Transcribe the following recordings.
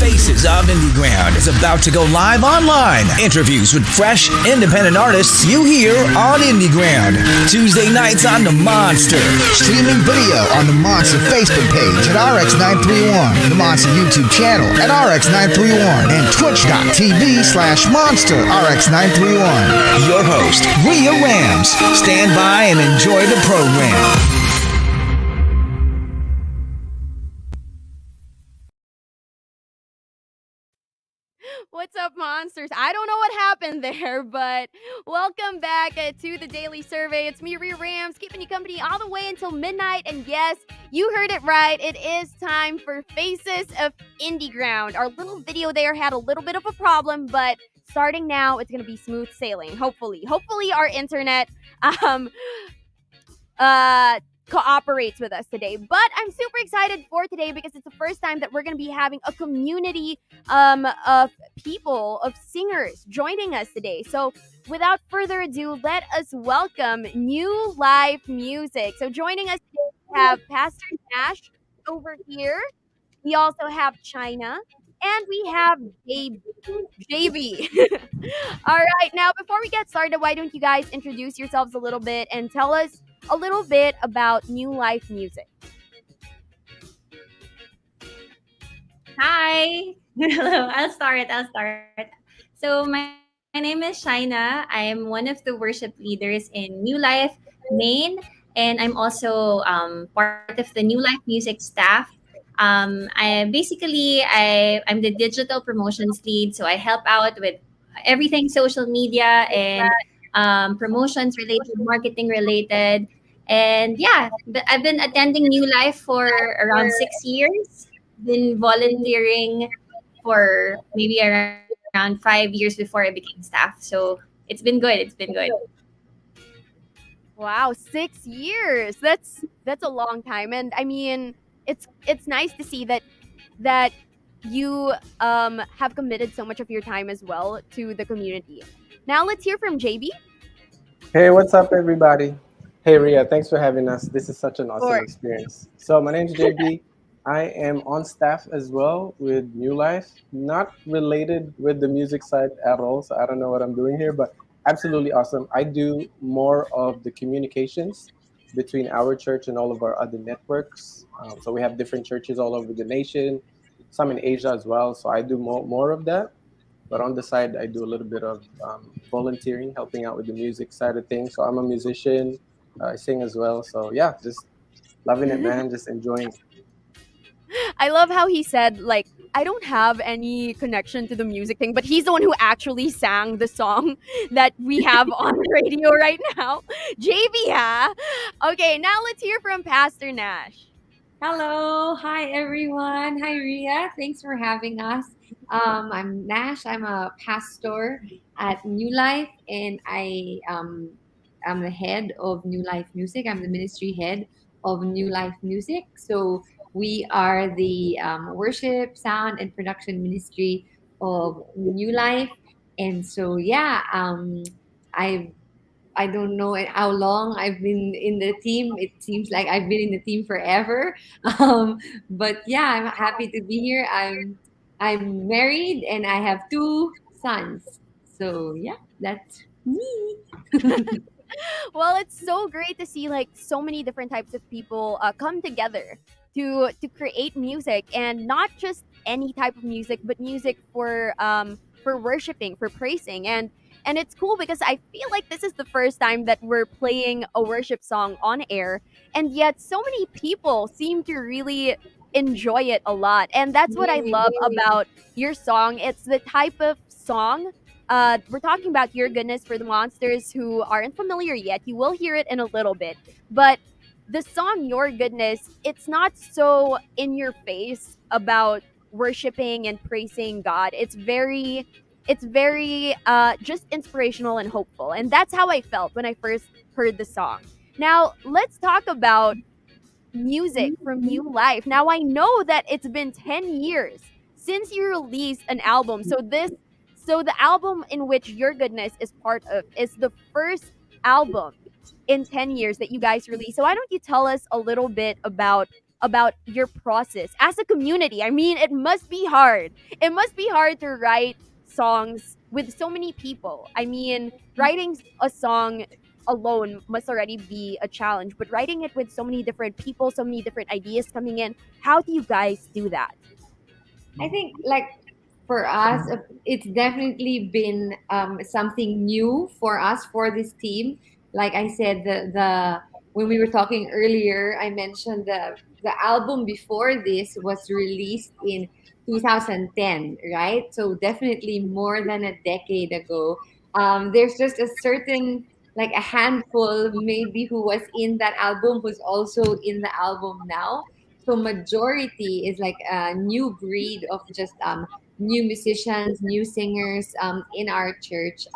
Faces of Indieground is about to go live online. Interviews with fresh, independent artists you hear on Indieground. Tuesday nights on the Monster. Streaming video on the Monster Facebook page at RX931, the Monster YouTube channel at RX931, and twitch.tv/Monster RX931. Your host, Ria Ramz. Stand by and enjoy the program. What's up, monsters? I don't know what happened there, but welcome back to the Daily Survey. It's me, Ria Ramz, keeping you company all the way until midnight. And yes, you heard it right. It is time for Faces of Indieground. Our little video there had a little bit of a problem, but starting now, it's going to be smooth sailing. Hopefully our internet cooperates with us today. But I'm super excited for today because it's the first time that we're going to be having a community of people, of singers joining us today. So without further ado, let us welcome New Life Music. So joining us today, we have Pastor Nash over here. We also have China. And we have JB. All right, now before we get started, why don't you guys introduce yourselves a little bit and tell us a little bit about New Life Music. Hi. Hello. I'll start. So my name is Shaina. I am one of the worship leaders in New Life Maine, and I'm also part of the New Life Music staff. I'm the digital promotions lead, so I help out with everything social media and promotions related, marketing related. And yeah, I've been attending New Life for around 6 years. Been volunteering for maybe around 5 years before I became staff. So it's been good. Wow, 6 years. That's a long time. And I mean, it's nice to see that you have committed so much of your time as well to the community. Now let's hear from JB. Hey, what's up, everybody? Hey, Ria, thanks for having us. This is such an awesome experience. So my name's JB. I am on staff as well with New Life, not related with the music side at all, so I don't know what I'm doing here, but absolutely awesome. I do more of the communications between our church and all of our other networks. So we have different churches all over the nation, some in Asia as well, so I do more of that. But on the side, I do a little bit of volunteering, helping out with the music side of things. So I'm a musician. I sing as well. So yeah, just loving it, man. Just enjoying it. I love how he said, like, I don't have any connection to the music thing, but he's the one who actually sang the song that we have on the radio right now. JB, huh? Okay, now let's hear from Pastor Nash. Hello. Hi, everyone. Hi, Ria. Thanks for having us. I'm Nash. I'm a pastor at New Life, and I'm the head of New Life Music. I'm the ministry head of New Life Music. So we are the worship, sound, and production ministry of New Life. And so, yeah, I don't know how long I've been in the team. It seems like I've been in the team forever. But yeah, I'm happy to be here. I'm married and I have 2 sons. So yeah, that's me. Well, it's so great to see like so many different types of people come together to create music, and not just any type of music, but music for worshiping, for praising. And it's cool because I feel like this is the first time that we're playing a worship song on air, and yet so many people seem to really enjoy it a lot. And that's what I love about your song. It's the type of song, we're talking about Your Goodness. For the monsters who aren't familiar yet, you will hear it in a little bit. But the song Your Goodness, it's not so in your face about worshiping and praising God. It's very just inspirational and hopeful. And that's how I felt when I first heard the song. Now, let's talk about music from New Life. Now, I know that it's been 10 years since you released an album. So the album in which Your Goodness is part of is the first album in 10 years that you guys released. So why don't you tell us a little bit about about your process as a community. I mean, it must be hard. It must be hard to write songs with so many people. I mean, writing a song alone must already be a challenge, but writing it with so many different people, so many different ideas coming in, how do you guys do that? I think like for us, it's definitely been something new for us for this team. Like I said, the when we were talking earlier, I mentioned the album before this was released in 2010, right? So definitely more than a decade ago. There's just a certain like a handful maybe who was in that album who's also in the album now. So majority is like a new breed of just new musicians, new singers in our church.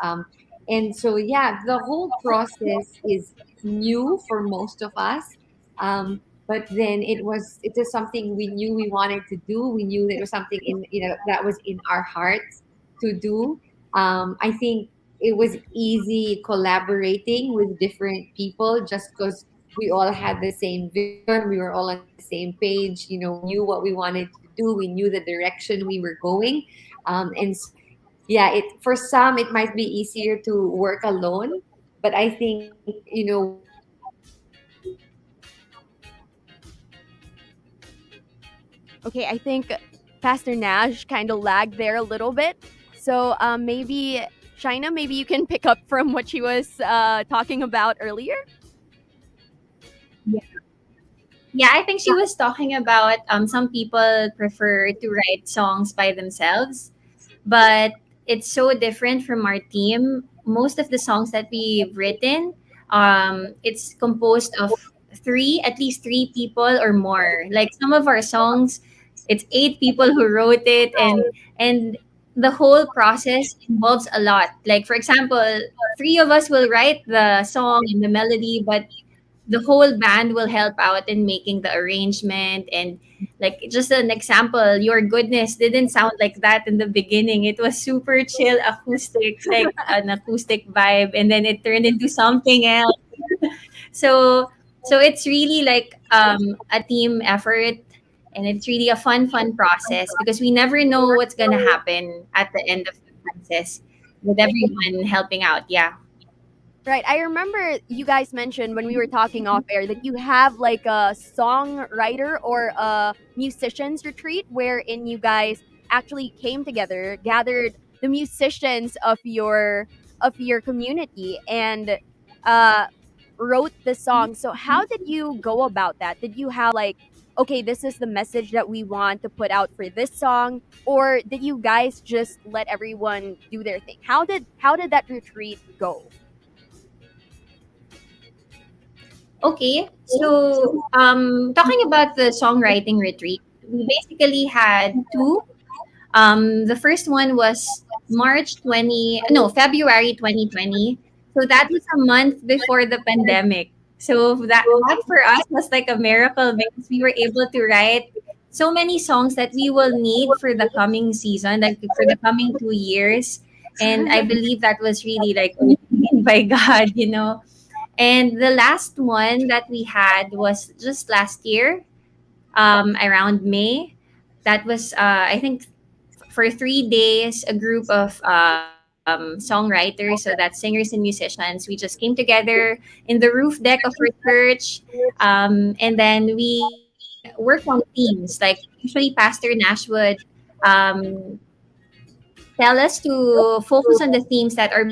And so, yeah, the whole process is new for most of us. But then it was something we knew we wanted to do. We knew that it was something in, that was in our hearts to do. I think it was easy collaborating with different people just because we all had the same vision. We were all on the same page. We knew what we wanted to do. We knew the direction we were going. And so, yeah, it for some it might be easier to work alone, but I think working together Okay, I think Pastor Nash kind of lagged there a little bit. So maybe, China, maybe you can pick up from what she was talking about earlier. Yeah, I think she was talking about some people prefer to write songs by themselves, but it's so different from our team. Most of the songs that we've written, it's composed of three, at least three people or more. Like some of our songs, it's eight people who wrote it, and the whole process involves a lot. Like for example, three of us will write the song and the melody, but the whole band will help out in making the arrangement. And like just an example, Your Goodness didn't sound like that in the beginning. It was super chill acoustic, like an acoustic vibe, and then it turned into something else. So it's really like a team effort, and it's really a fun process because we never know what's gonna happen at the end of the process with everyone helping out. Yeah. Right. I remember you guys mentioned when we were talking off air that you have like a songwriter or a musicians retreat wherein you guys actually came together, gathered the musicians of your community and uh wrote the song. So how did you go about that? Did you have like, okay, this is the message that we want to put out for this song, or did you guys just let everyone do their thing? How did that retreat go? Okay, so talking about the songwriting retreat, we basically had two. The first one was February 2020. So that was a month before the pandemic. So that for us was like a miracle because we were able to write so many songs that we will need for the coming season, like for the coming 2 years. And I believe that was really like ordained by God. And the last one that we had was just last year, around May. That was, I think, for 3 days, a group of songwriters, so that's singers and musicians. We just came together in the roof deck of our church, and then we worked on themes. Like usually, Pastor Nash would um, tell us to focus on the themes that are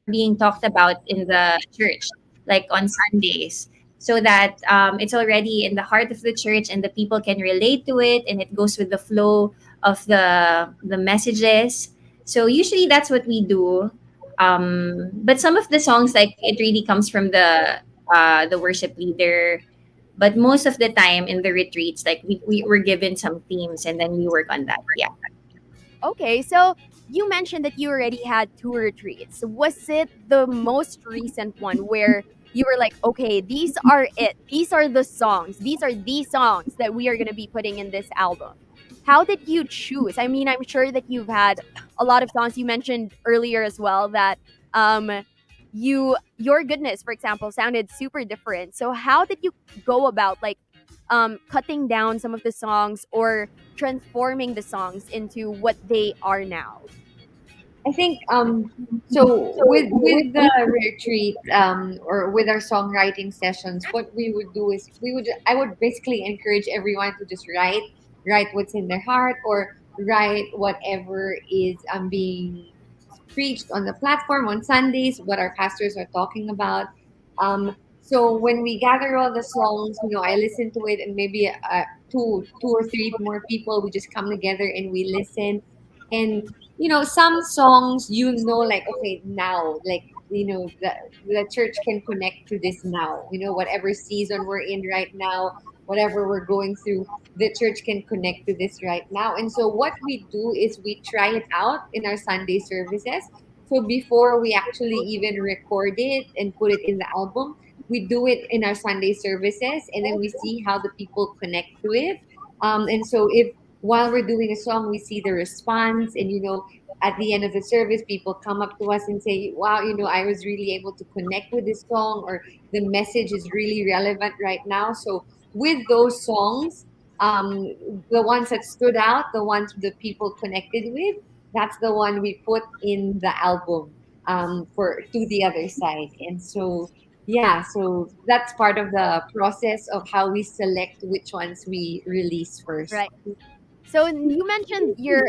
being talked about in the church, like on Sundays, so that it's already in the heart of the church and the people can relate to it, and it goes with the flow of the messages. So usually that's what we do. But some of the songs, like it really comes from the worship leader. But most of the time in the retreats, like we were given some themes and then we work on that. Yeah. Okay, so you mentioned that you already had two retreats. Was it the most recent one where you were like, okay, these are it. These are the songs. These are the songs that we are going to be putting in this album. How did you choose? I mean, I'm sure that you've had a lot of songs. You mentioned earlier as well that your goodness, for example, sounded super different. So how did you go about like cutting down some of the songs or transforming the songs into what they are now? I think so with the retreat or with our songwriting sessions, what we would do is I would basically encourage everyone to just write what's in their heart, or write whatever is being preached on the platform on Sundays, what our pastors are talking about. So when we gather all the songs, I listen to it, and maybe two or three more people, we just come together and we listen. And some songs, like, okay, now, like, the church can connect to this now. Whatever season we're in right now, whatever we're going through, the church can connect to this right now. And so what we do is we try it out in our Sunday services. So before we actually even record it and put it in the album, we do it in our Sunday services, and then we see how the people connect to it. And so if while we're doing a song, we see the response, and at the end of the service, people come up to us and say, wow, I was really able to connect with this song, or the message is really relevant right now. So with those songs, the ones that stood out, the ones the people connected with, that's the one we put in the album, for To the Other Side. And so, yeah, so that's part of the process of how we select which ones we release first. Right. So you mentioned your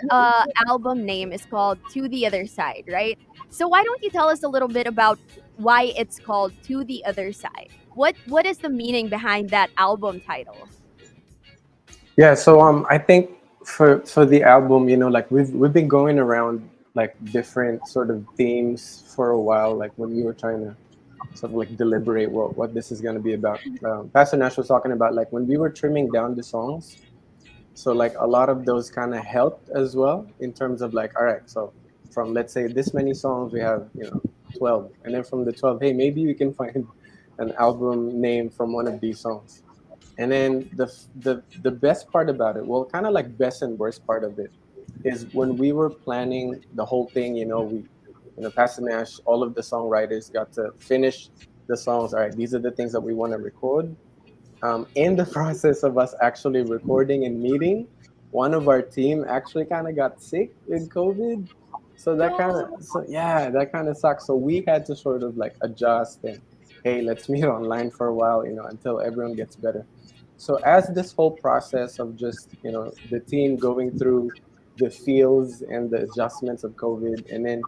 album name is called To the Other Side, right? So why don't you tell us a little bit about why it's called To the Other Side? What is the meaning behind that album title? Yeah, so I think for the album, like we've been going around like different sort of themes for a while, like when we were trying to sort of like deliberate what this is going to be about. Pastor Nash was talking about like when we were trimming down the songs, so like a lot of those kind of helped as well in terms of like, all right, so from let's say this many songs, we have 12, and then from the 12, hey, maybe we can find an album name from one of these songs. And then the best part about it, well, kind of like best and worst part of it, is when we were planning the whole thing. Pastor Nash, all of the songwriters got to finish the songs. All right, these are the things that we want to record. In the process of us actually recording and meeting, one of our team actually kind of got sick with COVID. So that kind of sucks. So we had to sort of like adjust and, hey, let's meet online for a while, until everyone gets better. So as this whole process of just, the team going through the feels and the adjustments of COVID, and then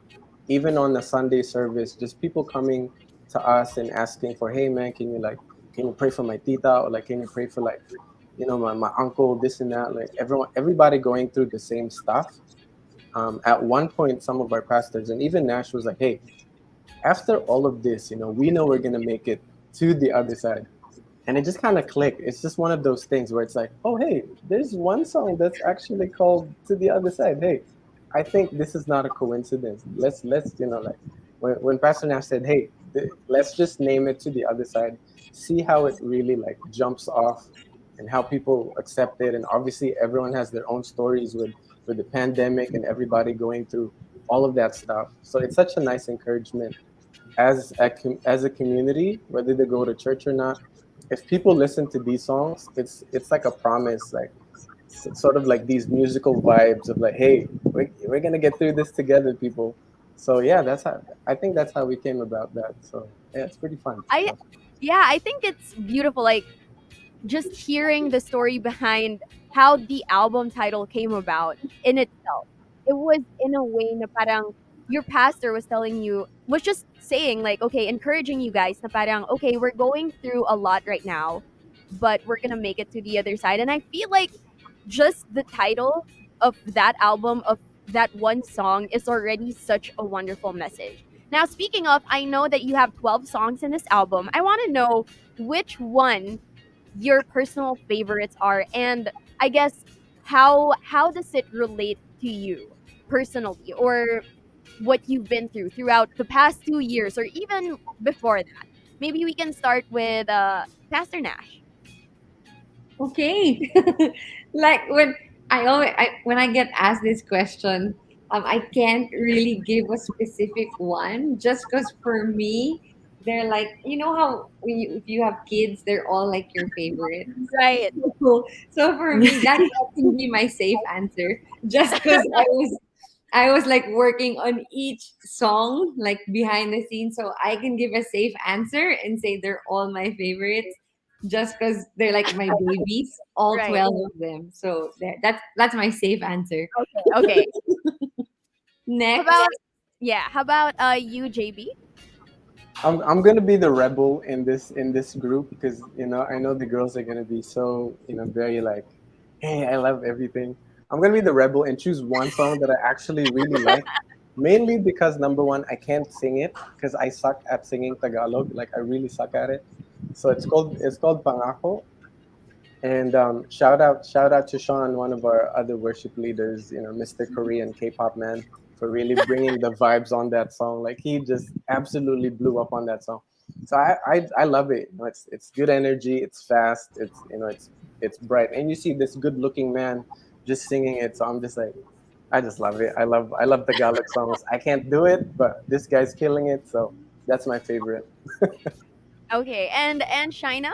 even on the Sunday service, just people coming to us and asking for, hey man, can you pray for my tita, or like, can you pray for like, my uncle, this and that, like everybody going through the same stuff. At one point, some of our pastors and even Nash was like, hey, after all of this, we know we're going to make it to the other side. And it just kind of clicked. It's just one of those things where it's like, oh, hey, there's one song that's actually called To the Other Side. Hey, I think this is not a coincidence. Let's like when Pastor Nash said, hey, let's just name it To the Other Side, see how it really like jumps off and how people accept it. And obviously everyone has their own stories with the pandemic and everybody going through all of that stuff. So it's such a nice encouragement as a community, whether they go to church or not. If people listen to these songs, it's like a promise, like sort of like these musical vibes of like, hey, we're gonna get through this together, people. So yeah, I think that's how we came about that. So yeah, it's pretty fun. I Yeah, I think it's beautiful. Like just hearing the story behind how the album title came about in itself. It was in a way na parang your pastor was just saying like, okay, encouraging you guys na parang, okay, we're going through a lot right now, but we're gonna make it to the other side. And I feel like just the title of that album, of that one song, is already such a wonderful message. Now, speaking of, I know that you have 12 songs in this album. I want to know which one your personal favorites are, and I guess how does it relate to you personally, or what you've been through throughout the past 2 years, or even before that. Maybe we can start with Pastor Nash. Okay. Like when I get asked this question, I can't really give a specific one, just because for me, they're like, you know how when if you have kids, they're all like your favorite. Right. So for me, that can be my safe answer. Just because I was like working on each song like behind the scenes, so I can give a safe answer and say they're all my favorites. Just because they're like my babies, all Right. 12 of them. So there, that's my safe answer. Okay. Okay. How Next, about how about you, JB? I'm gonna be the rebel in this group because I know the girls are gonna be so very like, hey, I love everything. I'm gonna be the rebel and choose one song that I actually really like, mainly because number one, I can't sing it because I suck at singing Tagalog. Like I really suck at it. So it's called Pangako. And shout out to Sean, one of our other worship leaders, Mr. Korean K-pop man, for really bringing the vibes on that song. Like he just absolutely blew up on that song. So I love it. It's good energy. It's fast. It's bright, and you see this good-looking man just singing it. So I'm just like, I just love it. I love Tagalog songs. I can't do it, but this guy's killing it. So that's my favorite. Okay. And Shina?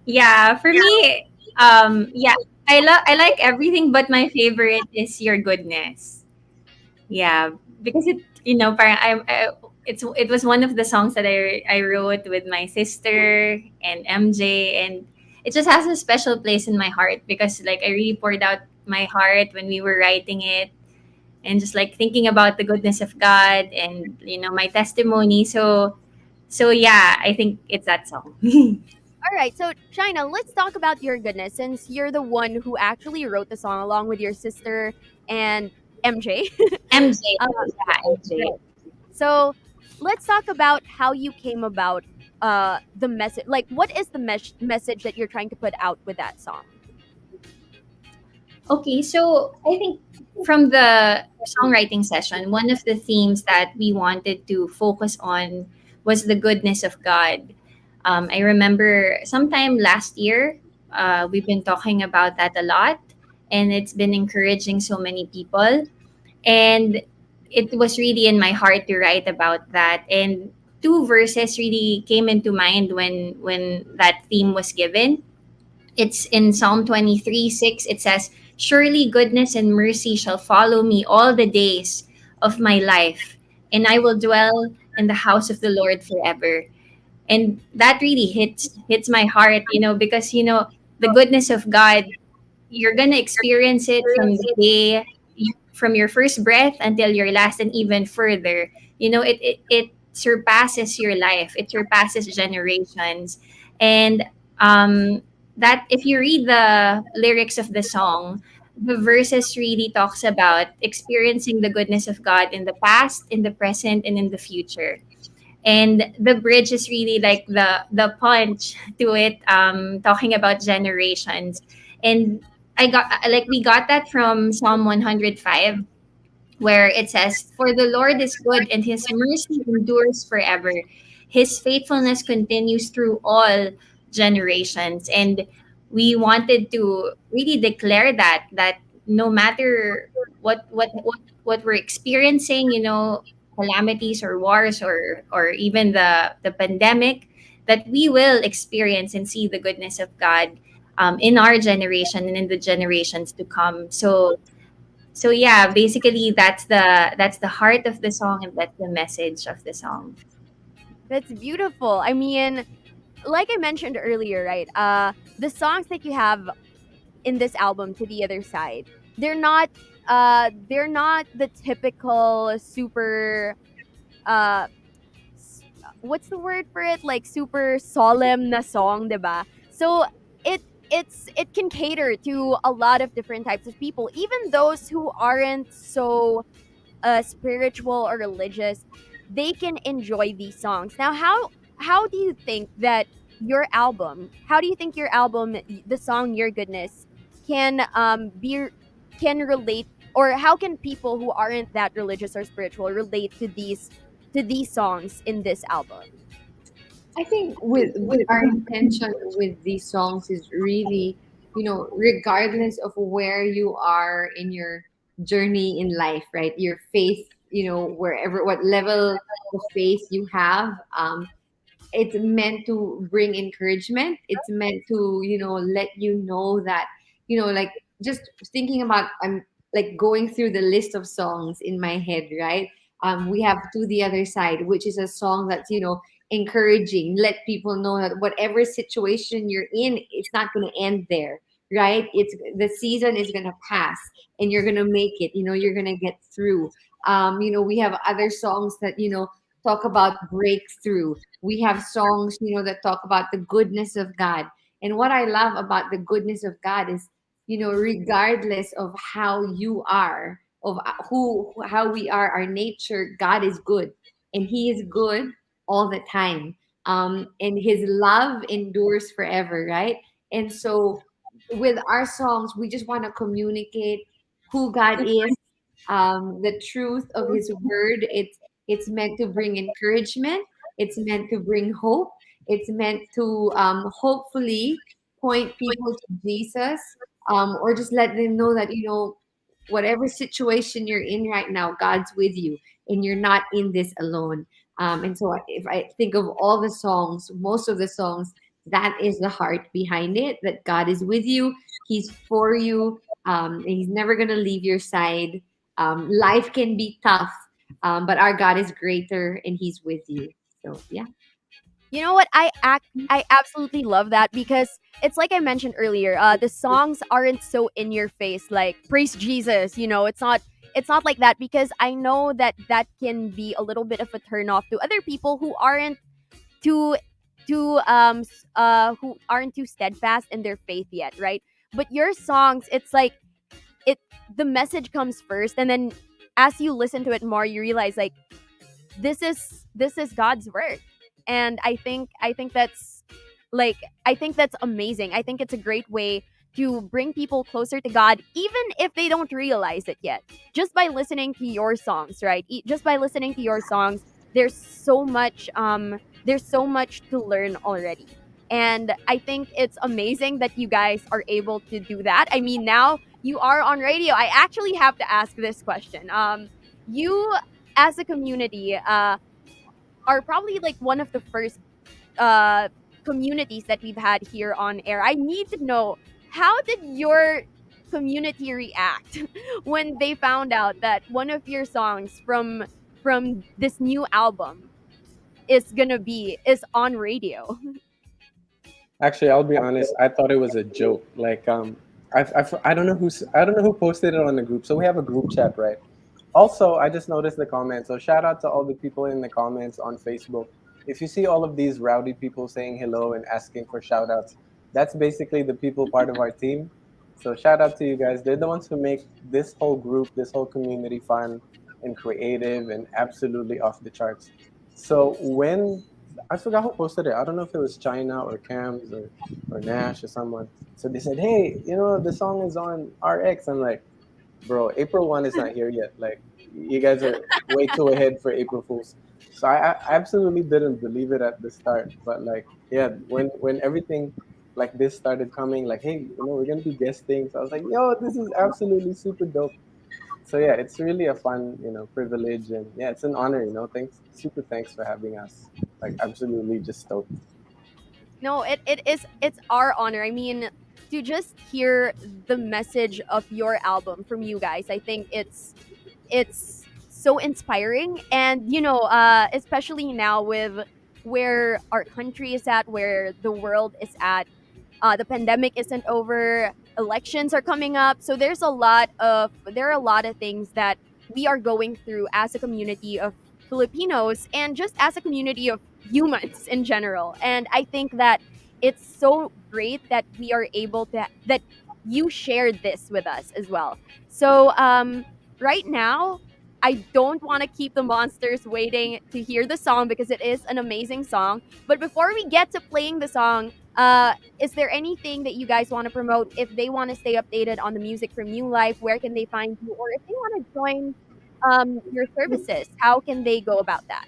Yeah, for me, yeah, I like everything, but my favorite is Your Goodness. Yeah, because parang it was one of the songs that I wrote with my sister and MJ, and it just has a special place in my heart because like I really poured out my heart when we were writing it, and just like thinking about the goodness of God and my testimony. So yeah, I think it's that song. All right. So, China, let's talk about Your Goodness since you're the one who actually wrote the song along with your sister and MJ. MJ, uh, yeah, MJ. right. So, let's talk about how you came about the message. Like, what is the message that you're trying to put out with that song? Okay, so I think from the songwriting session, one of the themes that we wanted to focus on was the goodness of God. I remember sometime last year, we've been talking about that a lot, and it's been encouraging so many people. And it was really in my heart to write about that. And two verses really came into mind when that theme was given. It's in Psalm 23:6. It says, "Surely goodness and mercy shall follow me all the days of my life, and I will dwell in the house of the Lord forever." And that really hits my heart, because the goodness of God, you're gonna experience it from the day from your first breath until your last, and even further. It surpasses your life. It surpasses generations. And that if you read the lyrics of the song, the verses really talks about experiencing the goodness of God in the past, in the present, and in the future. And the bridge is really like the punch to it, talking about generations. And we got that from Psalm 105, where it says, "For the Lord is good and his mercy endures forever. His faithfulness continues through all generations." And we wanted to really declare that no matter what we're experiencing, calamities or wars or even the pandemic, that we will experience and see the goodness of God, in our generation and in the generations to come. So yeah, basically that's the heart of the song, and that's the message of the song. That's beautiful. I mean, like I mentioned earlier, right? The songs that you have in this album, To the Other Side, they're not they're not the typical super uh what's the word for it, like super solemn na song, diba? So it can cater to a lot of different types of people, even those who aren't so spiritual or religious. They can enjoy these songs. Now, how do you think that your album, the song Your Goodness, can be can relate, or how can people who aren't that religious or spiritual relate to these songs in this album? I think with our intention with these songs is really, regardless of where you are in your journey in life, right? Your faith wherever, what level of faith you have. It's meant to bring encouragement. It's meant to, let you know that, like, just thinking about, I'm like going through the list of songs in my head, right? We have To the Other Side, which is a song that's, encouraging, let people know that whatever situation you're in, it's not going to end there, right? It's the season is going to pass, and you're going to make it, you're going to get through. We have other songs that, talk about breakthrough. We have songs, that talk about the goodness of God. And what I love about the goodness of God is, regardless of how you are, of how we are, our nature, God is good, and He is good all the time. And His love endures forever, right? And so, with our songs, we just want to communicate who God is, the truth of His word. It's meant to bring encouragement. It's meant to bring hope. It's meant to, hopefully, point people to Jesus, or just let them know that, whatever situation you're in right now, God's with you, and you're not in this alone. And so, if I think of all the songs, most of the songs, that is the heart behind it, that God is with you, He's for you, and He's never going to leave your side. Life can be tough, but our God is greater, and He's with you. So, yeah. You know what? I absolutely love that because it's like I mentioned earlier. The songs aren't so in your face like praise Jesus. It's not like that because I know that that can be a little bit of a turn off to other people who aren't too who aren't too steadfast in their faith yet, right? But your songs, it's like it the message comes first, and then as you listen to it more, you realize like this is God's work. And I think that's like I think that's amazing. I think it's a great way to bring people closer to God even if they don't realize it yet. Just by listening to your songs, right? Just by listening to your songs, there's so much to learn already. And I think it's amazing that you guys are able to do that. I mean, now you are on radio. I actually have to ask this question. You as a community are probably like one of the first uh, communities that we've had here on air. I need to know, how did your community react when they found out that one of your songs from this new album is on radio? Actually, I'll be honest. I thought it was a joke. Like, I don't know I don't know who posted it on the group. So we have a group chat, right? Also, I just noticed the comments. So shout out to all the people in the comments on Facebook. If you see all of these rowdy people saying hello and asking for shout outs, that's basically the people part of our team. So shout out to you guys. They're the ones who make this whole group, this whole community fun and creative and absolutely off the charts. So when I forgot who posted it. I don't know if it was China or Cams or Nash or someone. So they said, "Hey, the song is on RX." I'm like, "Bro, April 1 is not here yet. Like, you guys are way too ahead for April Fools." So I absolutely didn't believe it at the start. But like, yeah, when everything like this started coming, like, "Hey, we're gonna be guesting." So I was like, "Yo, this is absolutely super dope." So yeah, it's really a fun, privilege, and yeah, it's an honor. Super thanks for having us. Like, absolutely just stoked. No, it's our honor. I mean, to just hear the message of your album from you guys, I think it's so inspiring. And especially now with where our country is at, where the world is at, the pandemic isn't over, elections are coming up, so there are a lot of things that we are going through as a community of Filipinos and just as a community of humans in general. And I think that it's so great that we are able to that you shared this with us as well. So right now, I don't want to keep the monsters waiting to hear the song because it is an amazing song. But before we get to playing the song, is there anything that you guys want to promote? If they want to stay updated on the music from New Life, where can they find you? Or if they want to join your services, how can they go about that?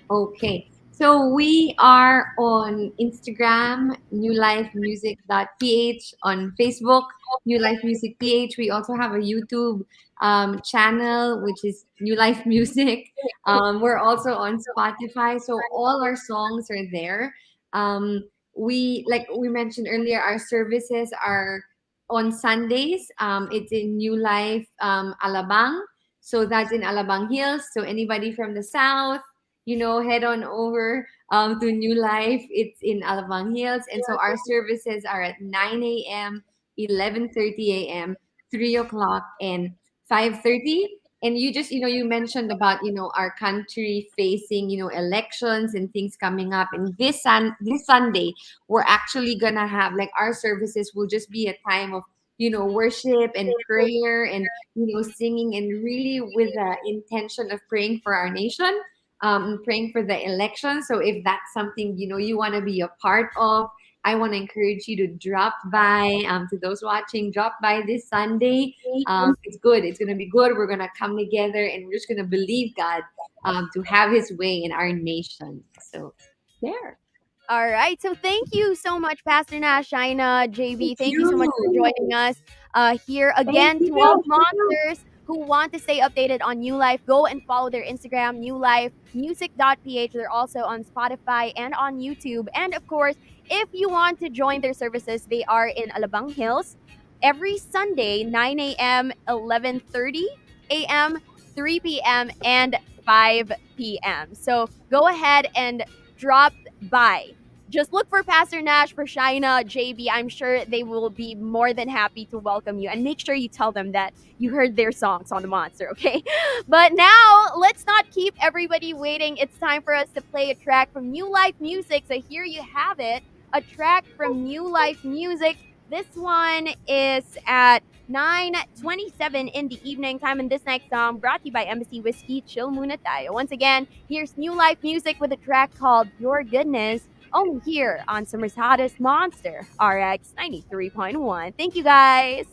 Okay. So we are on Instagram, newlifemusic.ph, on Facebook, New Life Music PH. We also have a YouTube channel, which is New Life Music. We're also on Spotify, so all our songs are there. Um, we, like we mentioned earlier, our services are on Sundays. It's in New Life Alabang, so that's in Alabang Hills. So anybody from the south, head on over to New Life. It's in Alabang Hills. And so our services are at 9 a.m., 11:30 a.m., 3 o'clock, and 5:30. And you just, you mentioned about, our country facing, elections and things coming up. And this Sunday, we're actually going to have, like, our services will just be a time of, worship and prayer and, singing, and really with the intention of praying for our nation, praying for the election. So if that's something you want to be a part of, I want to encourage you to drop by. To those watching, drop by this Sunday. It's good. It's going to be good. We're going to come together and we're just going to believe God to have His way in our nation. So there. All right. So thank you so much, Pastor Nash, Shaina, JB. Thank you so much for joining us here again. To all the monsters who want to stay updated on New Life, go and follow their Instagram, newlifemusic.ph. They're also on Spotify and on YouTube. And of course, if you want to join their services, they are in Alabang Hills every Sunday, 9 a.m., 11:30 a.m., 3 p.m., and 5 p.m. So go ahead and drop by. Just look for Pastor Nash, for Shaina, JB. I'm sure they will be more than happy to welcome you. And make sure you tell them that you heard their songs on the Monster, okay? But now, let's not keep everybody waiting. It's time for us to play a track from New Life Music. So here you have it, a track from New Life Music. This one is at 9:27 in the evening time, and this next song brought to you by Embassy Whiskey. Chill muna tayo. Once again, here's New Life Music with a track called Your Goodness, only here on Summer's Hottest Monster RX 93.1. Thank you, guys.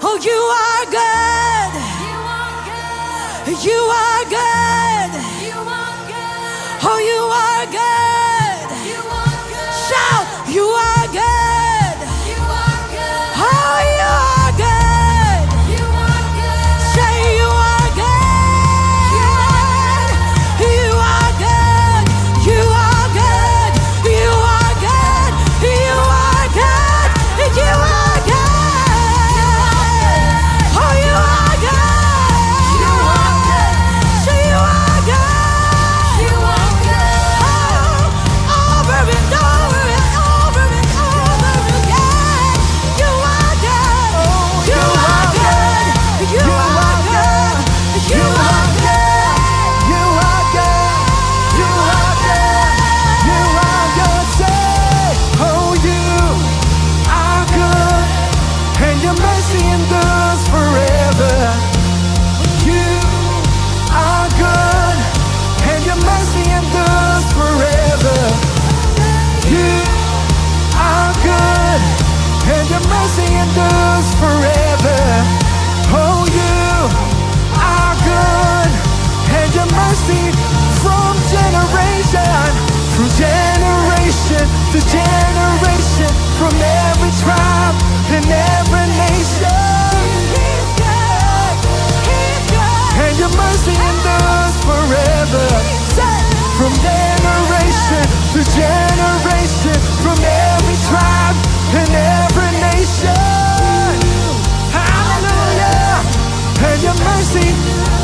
oh, you are good. You are good. Oh, you are good. Shout, you are good. Oh, you are good. Say you are good. You are good. You are good. You are good. You are good. You are good. Oh, you are good. You are good. Say you are good. You are good. Oh, over and over and over and over again. You are good. You are good. You are good. You are good. You are good. You are good. You are good. Say, oh, you are good, and your mercy endures forever. You are good, and your mercy endures forever. You are good, and your mercy endures forever. Oh, you are good, and your mercy from generation to generation, from every tribe and every nation. And your mercy endures forever. From generation to generation, from every tribe and every nation. Hallelujah. And your mercy,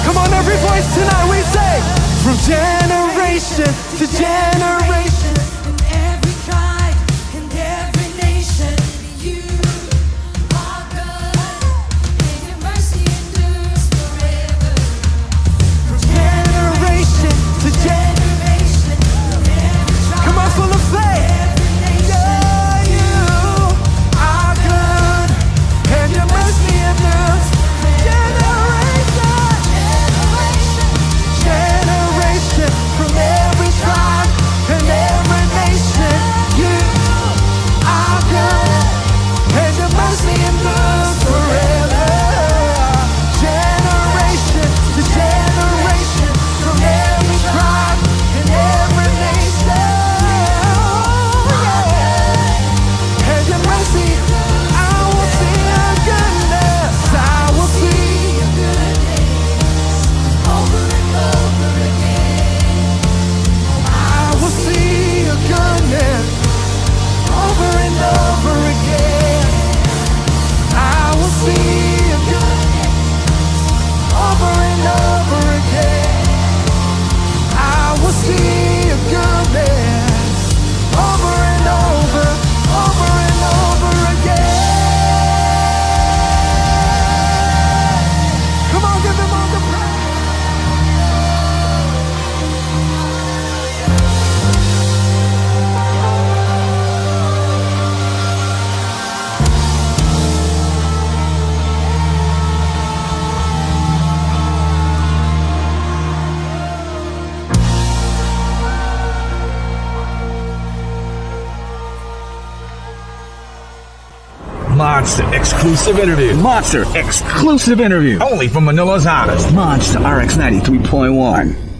come on, every voice tonight we say, from generation to generation, in every tribe, in every nation, you are good, and your mercy endures forever. From generation to generation, from every tribe, come on, full of faith. Yeah, you are good, and your mercy endures from generation, generation, from every tribe and every nation. You are good, and your mercy endures forever. Generation to generation, from every tribe and every nation. And your mercy, I will see your goodness. I will see your goodness over and over again. I will see your goodness over and over again. I will see your goodness over and over again. I will see your goodness over and over and over again. Come on, give them all the praise. Monster exclusive interview. Monster exclusive interview. Only from Manila's hottest. Monster RX93.1.